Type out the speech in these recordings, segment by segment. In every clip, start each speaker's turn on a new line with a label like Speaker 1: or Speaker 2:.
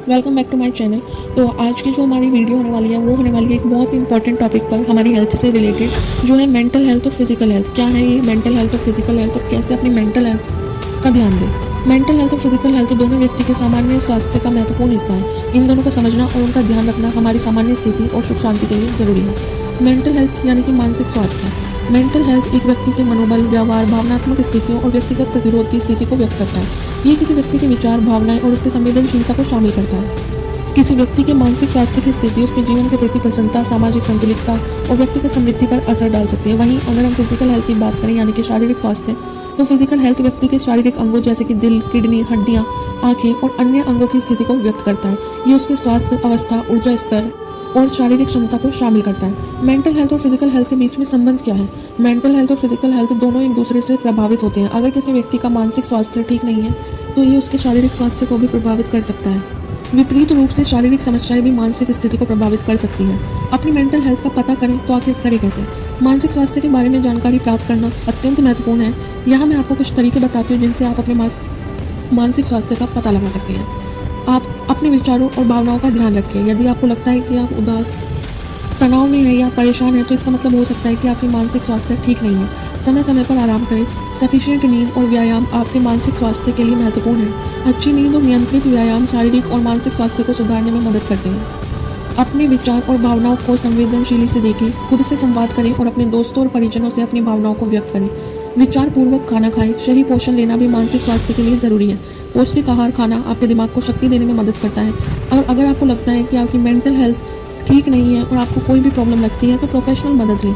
Speaker 1: Welcome back to my channel. तो आज की जो हमारी वीडियो होने वाली है वो होने वाली है एक बहुत इंपॉर्टेंट टॉपिक पर, हमारी हेल्थ से रिलेटेड, जो है मेंटल हेल्थ और फिजिकल हेल्थ। क्या है ये मेंटल हेल्थ और फिजिकल हेल्थ, और कैसे अपनी मेंटल हेल्थ का ध्यान दें। मेंटल हेल्थ और फिजिकल हेल्थ दोनों व्यक्ति के सामान्य स्वास्थ्य का महत्वपूर्ण हिस्सा है। इन दोनों को समझना और उनका ध्यान रखना हमारी सामान्य स्थिति और सुख शांति के लिए जरूरी है। मेंटल हेल्थ यानी कि मानसिक स्वास्थ्य। मेंटल हेल्थ एक व्यक्ति के मनोबल, व्यवहार, भावनात्मक स्थितियों और व्यक्तिगत प्रतिरोध की स्थिति को व्यक्त करता है। ये किसी व्यक्ति के विचार, भावनाएं और उसकी संवेदनशीलता को शामिल करता है। किसी व्यक्ति के मानसिक स्वास्थ्य की स्थिति उसके जीवन के प्रति प्रसन्नता, सामाजिक संतुलितता और व्यक्तिगत समृद्धि पर असर डाल सकती है। वहीं अगर हम फिजिकल हेल्थ की बात करें यानी कि शारीरिक स्वास्थ्य, तो फिजिकल हेल्थ व्यक्ति के शारीरिक अंगों जैसे कि दिल, किडनी, हड्डियां, आंखें और अन्य अंगों की स्थिति को व्यक्त करता है। ये उसके स्वास्थ्य अवस्था, ऊर्जा स्तर और शारीरिक क्षमता को शामिल करता है। मेंटल हेल्थ और फिजिकल हेल्थ के बीच में संबंध क्या है? मेंटल हेल्थ और फिजिकल हेल्थ दोनों एक दूसरे से प्रभावित होते हैं। अगर किसी व्यक्ति का मानसिक स्वास्थ्य ठीक नहीं है तो ये उसके शारीरिक स्वास्थ्य को भी प्रभावित कर सकता है। विपरीत रूप से शारीरिक समस्याएं भी मानसिक स्थिति को प्रभावित कर सकती हैं। अपनी मेंटल हेल्थ का पता करें तो आखिर करें कैसे? मानसिक स्वास्थ्य के बारे में जानकारी प्राप्त करना अत्यंत महत्वपूर्ण है। यहाँ मैं आपको कुछ तरीके बताती हूँ जिनसे आप अपने मानसिक स्वास्थ्य का पता लगा सकते हैं। आप अपने विचारों और भावनाओं का ध्यान रखें। यदि आपको लगता है कि आप उदास, तनाव में है या परेशान है तो इसका मतलब हो सकता है कि आपकी मानसिक स्वास्थ्य ठीक नहीं है। समय समय पर आराम करें। सफिशिएंट नींद और व्यायाम आपके मानसिक स्वास्थ्य के लिए महत्वपूर्ण है। अच्छी नींद और नियंत्रित व्यायाम शारीरिक और मानसिक स्वास्थ्य को सुधारने में मदद करते हैं। अपने विचार और भावनाओं को संवेदनशीली से देखें। खुद से संवाद करें और अपने दोस्तों और परिजनों से अपनी भावनाओं को व्यक्त करें। विचार पूर्वक खाना खाएं। सही पोषण लेना भी मानसिक स्वास्थ्य के लिए जरूरी है। पौष्टिक आहार खाना आपके दिमाग को शक्ति देने में मदद करता है। और अगर आपको लगता है कि आपकी मेंटल हेल्थ ठीक नहीं है और आपको कोई भी प्रॉब्लम लगती है तो प्रोफेशनल मदद लें।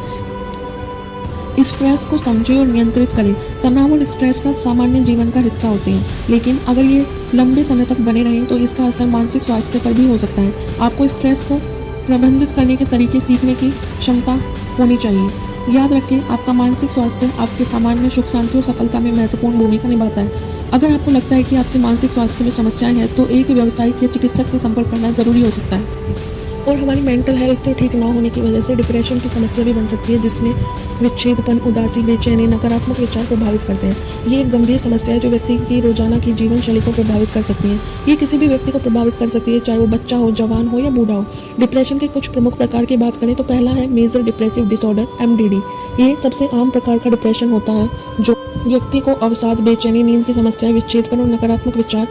Speaker 1: स्ट्रेस को समझें और नियंत्रित करें। तनाव और स्ट्रेस का सामान्य जीवन का हिस्सा होते हैं, लेकिन अगर ये लंबे समय तक बने रहें तो इसका असर मानसिक स्वास्थ्य पर भी हो सकता है। आपको स्ट्रेस को प्रबंधित करने के तरीके सीखने की क्षमता होनी चाहिए। याद रखें, आपका मानसिक स्वास्थ्य आपके सामान्य सुख शांति और सफलता में महत्वपूर्ण भूमिका निभाता है। अगर आपको लगता है कि आपके मानसिक स्वास्थ्य में समस्याएं हैं तो एक व्यावसायिक या चिकित्सक से संपर्क करना जरूरी हो सकता है। और हमारी मेंटल हेल्थ ठीक ना होने की वजह से डिप्रेशन की समस्या भी बन सकती है, जिसमें विच्छेदपन, उदासी, बेचैनी, नकारात्मक विचार प्रभावित करते हैं। ये एक गंभीर समस्या है जो व्यक्ति की रोजाना की जीवन शैली को प्रभावित कर सकती है। ये किसी भी व्यक्ति को प्रभावित कर सकती है, चाहे वो बच्चा हो, जवान हो या बूढ़ा हो। डिप्रेशन के कुछ प्रमुख प्रकार की बात करें तो पहला है मेजर डिप्रेसिव डिसऑर्डर, MDD। ये सबसे आम प्रकार का डिप्रेशन होता है जो व्यक्ति को अवसाद, बेचैनी, नींद की समस्याएं, विच्छेदपन और नकारात्मक विचार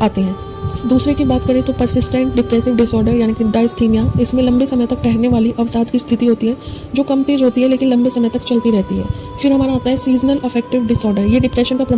Speaker 1: आते हैं। दूसरे की बात करें तो परसिस्टेंट डिप्रेसिव डिसऑर्डर यानी कि डायस्थीमिया। इसमें लंबे समय तक ठहरने वाली अवसाद की स्थिति होती है जो कम तेज होती है लेकिन लंबे समय तक चलती रहती है। फिर हमारा आता है सीजनल अफेक्टिव डिसऑर्डर। ये डिप्रेशन का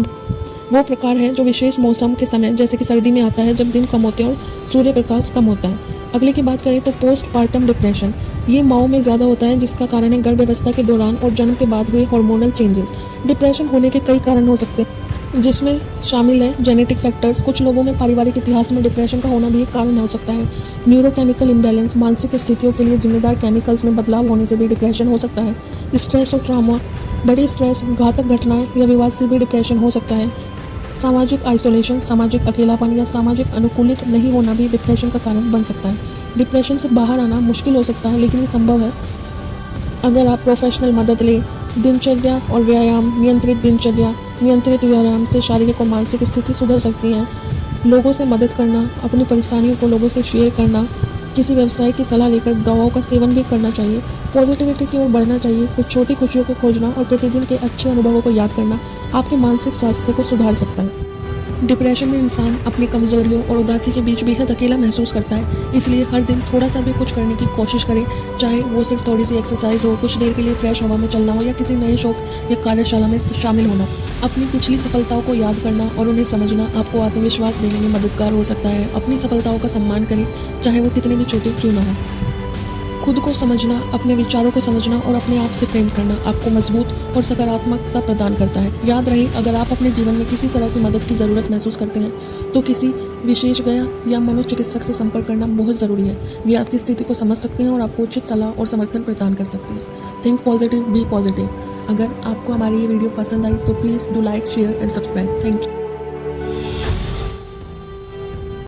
Speaker 1: वो प्रकार है जो विशेष मौसम के समय जैसे कि सर्दी में आता है, जब दिन कम होते हैं और सूर्य प्रकाश कम होता है। अगले की बात करें तो पोस्टपार्टम डिप्रेशन। ये माओ में ज़्यादा होता है जिसका कारण है गर्भावस्था के दौरान और जन्म के बाद हुए हार्मोनल चेंजेस। डिप्रेशन होने के कई कारण हो सकते हैं जिसमें शामिल है जेनेटिक फैक्टर्स। कुछ लोगों में पारिवारिक इतिहास में डिप्रेशन का होना भी एक कारण हो सकता है। न्यूरोकेमिकल इम्बैलेंस, मानसिक स्थितियों के लिए जिम्मेदार केमिकल्स में बदलाव होने से भी डिप्रेशन हो सकता है। स्ट्रेस और ट्रॉमा, बड़े स्ट्रेस, घातक घटनाएं या विवाद से भी डिप्रेशन हो सकता है। सामाजिक आइसोलेशन, सामाजिक अकेलापन या सामाजिक अनुकूलित नहीं होना भी डिप्रेशन का कारण बन सकता है। डिप्रेशन से बाहर आना मुश्किल हो सकता है लेकिन ये संभव है अगर आप प्रोफेशनल मदद लें। दिनचर्या और व्यायाम, नियंत्रित व्यायाम से शारीरिक और मानसिक स्थिति सुधर सकती है। लोगों से मदद करना, अपनी परेशानियों को लोगों से शेयर करना, किसी व्यवसाय की सलाह लेकर दवाओं का सेवन भी करना चाहिए। पॉजिटिविटी की ओर बढ़ना चाहिए। कुछ छोटी खुशियों को खोजना और प्रतिदिन के अच्छे अनुभवों को याद करना आपके मानसिक स्वास्थ्य को सुधार सकता है। डिप्रेशन में इंसान अपनी कमजोरियों और उदासी के बीच बेहद अकेला महसूस करता है, इसलिए हर दिन थोड़ा सा भी कुछ करने की कोशिश करें, चाहे वो सिर्फ थोड़ी सी एक्सरसाइज हो, कुछ देर के लिए फ्रेश हवा में चलना हो या किसी नए शौक या कार्यशाला में शामिल होना। अपनी पिछली सफलताओं को याद करना और उन्हें समझना आपको आत्मविश्वास देने में मददगार हो सकता है। अपनी सफलताओं का सम्मान करें, चाहे वो कितनी भी छोटी क्यों ना हो। खुद को समझना, अपने विचारों को समझना और अपने आप से प्रेम करना आपको मजबूत और सकारात्मकता प्रदान करता है। याद रहे, अगर आप अपने जीवन में किसी तरह की मदद की ज़रूरत महसूस करते हैं तो किसी विशेषज्ञ या मनोचिकित्सक से संपर्क करना बहुत ज़रूरी है। वे आपकी स्थिति को समझ सकते हैं और आपको उचित सलाह और समर्थन प्रदान कर सकते हैं। Think positive, be positive. अगर आपको हमारी ये वीडियो पसंद आई तो please do like, share and subscribe. Thank you.